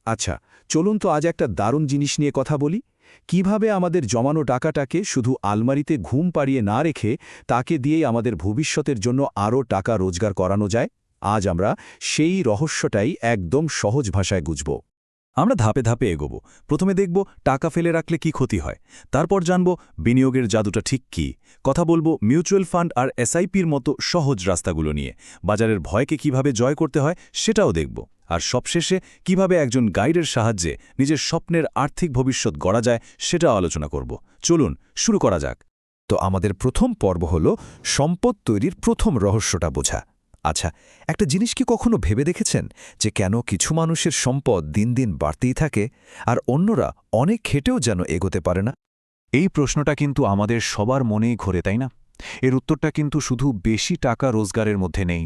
আচ্ছা, চলুন তো আজ একটা দারুণ জিনিস নিয়ে কথা বলি। কিভাবে আমাদের জমানো টাকাটাকে শুধু আলমারিতে ঘুম পাড়িয়ে না রেখে তাকে দিয়েই আমাদের ভবিষ্যতের জন্য আরও টাকা রোজগার করানো যায়। আজ আমরা সেই রহস্যটাই একদম সহজ ভাষায় বুঝব। আমরা ধাপে ধাপে এগোব। প্রথমে দেখব টাকা ফেলে রাখলে কি ক্ষতি হয়, তারপর জানব বিনিয়োগের জাদুটা ঠিক কী, কথা বলবো মিউচুয়াল ফান্ড আর এসআইপির মতো সহজ রাস্তাগুলো নিয়ে, বাজারের ভয়কে কিভাবে জয় করতে হয় সেটাও দেখব, আর সবশেষে কিভাবে একজন গাইডের সাহায্যে নিজের স্বপ্নের আর্থিক ভবিষ্যৎ গড়া যায় সেটাও আলোচনা করব। চলুন শুরু করা যাক। তো আমাদের প্রথম পর্ব হল সম্পদ তৈরির প্রথম রহস্যটা বোঝা। আচ্ছা, একটা জিনিস কি কখনো ভেবে দেখেছেন যে কেন কিছু মানুষের সম্পদ দিন দিন বাড়তেই থাকে আর অন্যরা অনেক খেটেও যেন এগোতে পারে না? এই প্রশ্নটা কিন্তু আমাদের সবার মনেই ঘোরে, তাই না? এর উত্তরটা কিন্তু শুধু বেশি টাকা রোজগারের মধ্যে নেই।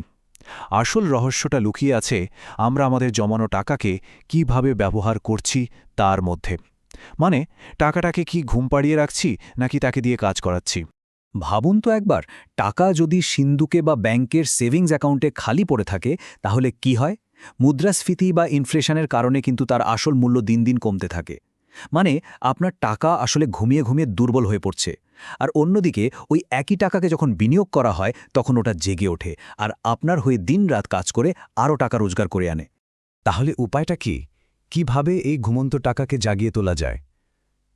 আসল রহস্যটা লুকিয়ে আছে আমরা আমাদের জমানো টাকাকে কিভাবে ব্যবহার করছি তার মধ্যে। মানে, টাকাটাকে কি ঘুম পাড়িয়ে রাখছি নাকি তাকে দিয়ে কাজ করাচ্ছি? ভাবুন তো একবার, টাকা যদি সিন্দুকে বা ব্যাংকের সেভিংস অ্যাকাউন্টে খালি পড়ে থাকে তাহলে কি হয়? মুদ্রাস্ফীতি বা ইনফ্লেশনের কারণে কিন্তু তার আসল মূল্য দিন দিন কমতে থাকে। মানে আপনার টাকা আসলে ঘুমিয়ে ঘুমিয়ে দুর্বল হয়ে পড়ছে। আর অন্যদিকে ওই একই টাকাকে যখন বিনিয়োগ করা হয় তখন ওটা জেগে ওঠে আর আপনার হয়ে দিনরাত কাজ করে আরও টাকা রোজগার করে আনে। তাহলে উপায়টা কি? কিভাবে এই ঘুমন্ত টাকাকে জাগিয়ে তোলা যায়?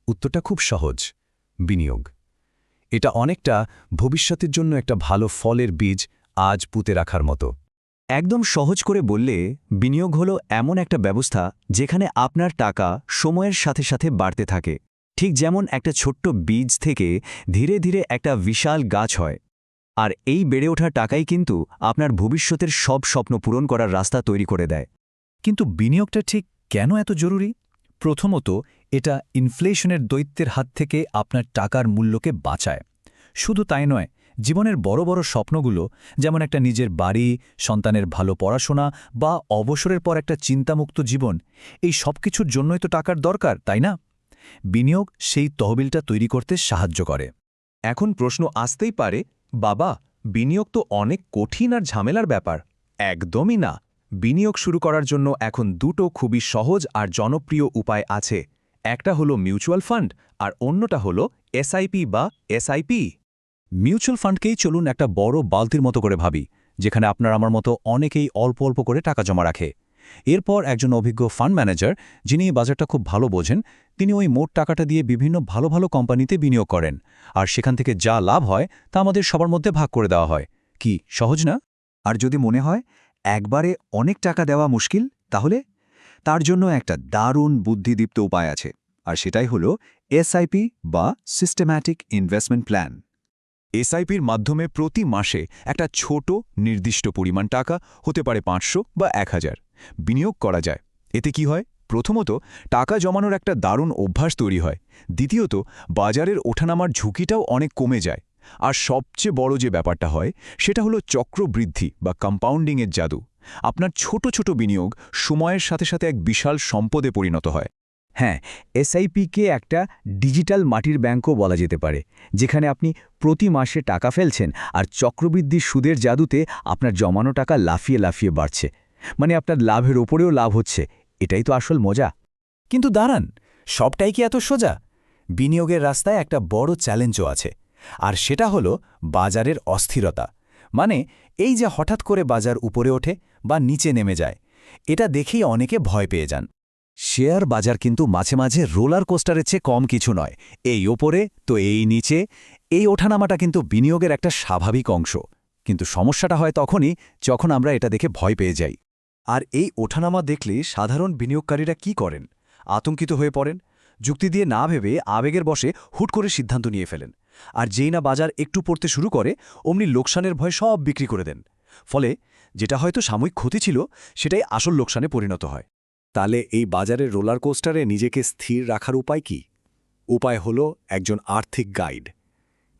উত্তরটা খুব সহজ: বিনিয়োগ। এটা অনেকটা ভবিষ্যতের জন্য একটা ভালো ফলের বীজ আজ পুঁতে রাখার মতো। একদম সহজ করে বললে, বিনিয়োগ হলো এমন একটা ব্যবস্থা যেখানে আপনার টাকা সময়ের সাথে সাথে বাড়তে থাকে। ঠিক যেমন একটা ছোট্ট বীজ থেকে ধীরে ধীরে একটা বিশাল গাছ হয়। আর এই বেড়ে ওঠা টাকাই কিন্তু আপনার ভবিষ্যতের সব স্বপ্ন পূরণ করার রাস্তা তৈরি করে দেয়। কিন্তু বিনিয়োগটা ঠিক কেন এত জরুরি? প্রথমত, এটা ইনফ্লেশনের দৈত্যের হাত থেকে আপনার টাকার মূল্যকে বাঁচায়। শুধু তাই নয়, জীবনের বড় বড় স্বপ্নগুলো, যেমন একটা নিজের বাড়ি, সন্তানের ভালো পড়াশোনা বা অবসরের পর একটা চিন্তামুক্ত জীবন, এই সব কিছুর জন্যই তো টাকার দরকার, তাই না? বিনিয়োগ সেই তহবিলটা তৈরি করতে সাহায্য করে। এখন প্রশ্ন আসতেই পারে, বাবা, বিনিয়োগ তো অনেক কঠিন আর ঝামেলার ব্যাপার। একদমই না। বিনিয়োগ শুরু করার জন্য এখন দুটো খুবই সহজ আর জনপ্রিয় উপায় আছে। একটা হলো মিউচুয়াল ফান্ড আর অন্যটা হলো এসআইপি বা এসআইপি। মিউচুয়াল ফান্ডকেই চলুন একটা বড় বালতির মতো করে ভাবি, যেখানে আপনার আমার মতো অনেকেই অল্প অল্প করে টাকা জমা রাখে। এরপর একজন অভিজ্ঞ ফান্ড ম্যানেজার, যিনি এই বাজারটা খুব ভালো বোঝেন, তিনি ওই মোট টাকাটা দিয়ে বিভিন্ন ভালো ভালো কোম্পানিতে বিনিয়োগ করেন, আর সেখান থেকে যা লাভ হয় তা আমাদের সবার মধ্যে ভাগ করে দেওয়া হয়। কি সহজ না? আর যদি মনে হয় একবারে অনেক টাকা দেওয়া মুশকিল, তাহলে তার জন্য একটা দারুণ বুদ্ধিদীপ্ত উপায় আছে, আর সেটাই হলো এসআইপি বা সিস্টেম্যাটিক ইনভেস্টমেন্ট প্ল্যান। এসআইপির মাধ্যমে প্রতি মাসে একটা ছোট নির্দিষ্ট পরিমাণ টাকা, হতে পারে 500 বা 1000, বিনিয়োগ করা যায়। এতে কি হয়? প্রথমত, টাকা জমানোর একটা দারুণ অভ্যাস তৈরি হয়। দ্বিতীয়ত, বাজারের ওঠানামার ঝুঁকিটাও অনেক কমে যায়। আর সবচেয়ে বড় যে ব্যাপারটা হয় সেটা হলো চক্রবৃদ্ধি বা কম্পাউন্ডিংয়ের জাদু। আপনার ছোট ছোট বিনিয়োগ সময়ের সাথে সাথে এক বিশাল সম্পদে পরিণত হয়। হ্যাঁ, এসআইপিকে একটা ডিজিটাল মাটির ব্যাংকও বলা যেতে পারে, যেখানে আপনি প্রতি মাসে টাকা ফেলছেন আর চক্রবৃদ্ধি সুদের জাদুতে আপনার জমানো টাকা লাফিয়ে লাফিয়ে বাড়ছে। মানে আপনার লাভের ওপরেও লাভ হচ্ছে। এটাই তো আসল মজা। কিন্তু দাঁড়ান, সবটাই কি এত সোজা? বিনিয়োগের রাস্তায় একটা বড় চ্যালেঞ্জও আছে, আর সেটা হলো বাজারের অস্থিরতা। মানে, এই যে হঠাৎ করে বাজার উপরে ওঠে বা নিচে নেমে যায়, এটা দেখেই অনেকে ভয় পেয়ে যান। শেয়ার বাজার কিন্তু মাঝে মাঝে রোলার কোস্টারের চেয়ে কম কিছু নয়। এই ওপরে তো এই নিচে, এই ওঠানামাটা কিন্তু বিনিয়োগের একটা স্বাভাবিক অংশ। কিন্তু সমস্যাটা হয় তখনই যখন আমরা এটা দেখে ভয় পেয়ে যাই। আর এই ওঠানামা দেখলে সাধারণ বিনিয়োগকারীরা কি করেন? আতঙ্কিত হয়ে পড়েন, যুক্তি দিয়ে না ভেবে আবেগের বশে হুট করে সিদ্ধান্ত নিয়ে ফেলেন। আর যেই না বাজার একটু পড়তে শুরু করে, অমনি লোকসানের ভয় সব বিক্রি করে দেন। ফলে যেটা হয়তো সাময়িক ক্ষতি ছিল, সেটাই আসল লোকসানে পরিণত হয়। তাহলে এই বাজারের রোলার কোস্টারে নিজেকে স্থির রাখার উপায় কি? উপায় হলো একজন আর্থিক গাইড।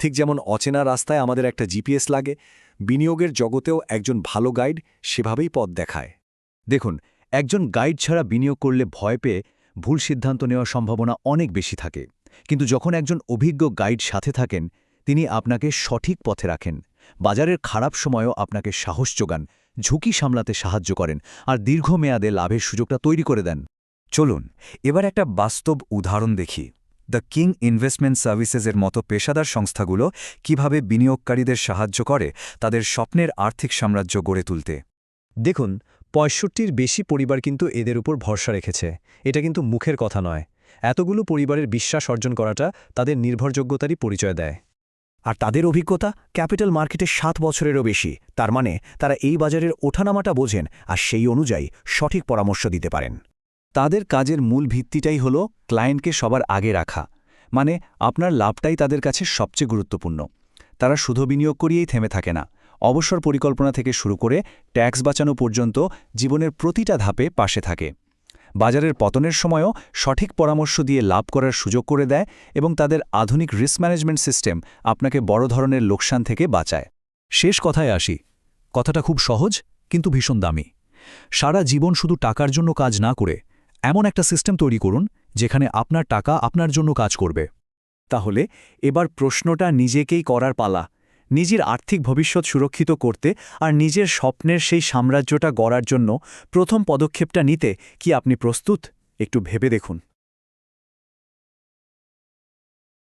ঠিক যেমন অচেনা রাস্তায় আমাদের একটা জিপিএস লাগে, বিনিয়োগের জগতেও একজন ভালো গাইড সেভাবেই পথ দেখায়। দেখুন, একজন গাইড ছাড়া বিনিয়োগ করলে ভয় পেয়ে ভুল সিদ্ধান্ত নেওয়ার সম্ভাবনা অনেক বেশি থাকে। কিন্তু যখন একজন অভিজ্ঞ গাইড সাথে থাকেন, তিনি আপনাকে সঠিক পথে রাখেন। বাজারের খারাপ সময়েও আপনাকে সাহস যোগান, ঝুঁকি সামলাতে সাহায্য করেন আর দীর্ঘমেয়াদে লাভের সুযোগটা তৈরি করে দেন। চলুন এবার একটা বাস্তব উদাহরণ দেখি দ্য কিং ইনভেস্টমেন্ট সার্ভিসেসের মতো পেশাদার সংস্থাগুলো কিভাবে বিনিয়োগকারীদের সাহায্য করে তাদের স্বপ্নের আর্থিক সাম্রাজ্য গড়ে তুলতে। দেখুন ৬৫র বেশি পরিবার কিন্তু এদের উপর ভরসা রেখেছে। এটা কিন্তু মুখের কথা নয়। এতগুলো পরিবারের বিশ্বাস অর্জন করাটা তাদের নির্ভরযোগ্যতারই পরিচয় দেয়। আর তাদের অভিজ্ঞতা ক্যাপিটাল মার্কেটে ৭ বছরেরও বেশি, তার মানে তারা এই বাজারের ওঠানামাটা বোঝেন আর সেই অনুযায়ী সঠিক পরামর্শ দিতে পারেন। তাদের কাজের মূল ভিত্তিটাই হল ক্লায়েন্টকে সবার আগে রাখা, মানে আপনার লাভটাই তাদের কাছে সবচেয়ে গুরুত্বপূর্ণ। তারা শুধু বিনিয়োগ করিয়েই থেমে থাকে না, অবসর পরিকল্পনা থেকে শুরু করে ট্যাক্স বাঁচানো পর্যন্ত জীবনের প্রতিটা ধাপে পাশে থাকে। বাজারের পতনের সময়ও সঠিক পরামর্শ দিয়ে লাভ করার সুযোগ করে দেয় এবং তাদের আধুনিক রিস্ক ম্যানেজমেন্ট সিস্টেম আপনাকে বড় ধরনের লোকসান থেকে বাঁচায়। শেষ কথায় আসি, কথাটা খুব সহজ কিন্তু ভীষণ দামি। সারা জীবন শুধু টাকার জন্য কাজ না করে এমন একটা সিস্টেম তৈরি করুন যেখানে আপনার টাকা আপনার জন্য কাজ করবে। তাহলে এবার প্রশ্নটা নিজেকেই করার পালা। নিজের আর্থিক ভবিষ্যৎ সুরক্ষিত করতে আর নিজের স্বপ্নের সেই সাম্রাজ্যটা গড়ার জন্য প্রথম পদক্ষেপটা নিতে কি আপনি প্রস্তুত? একটু ভেবে দেখুন।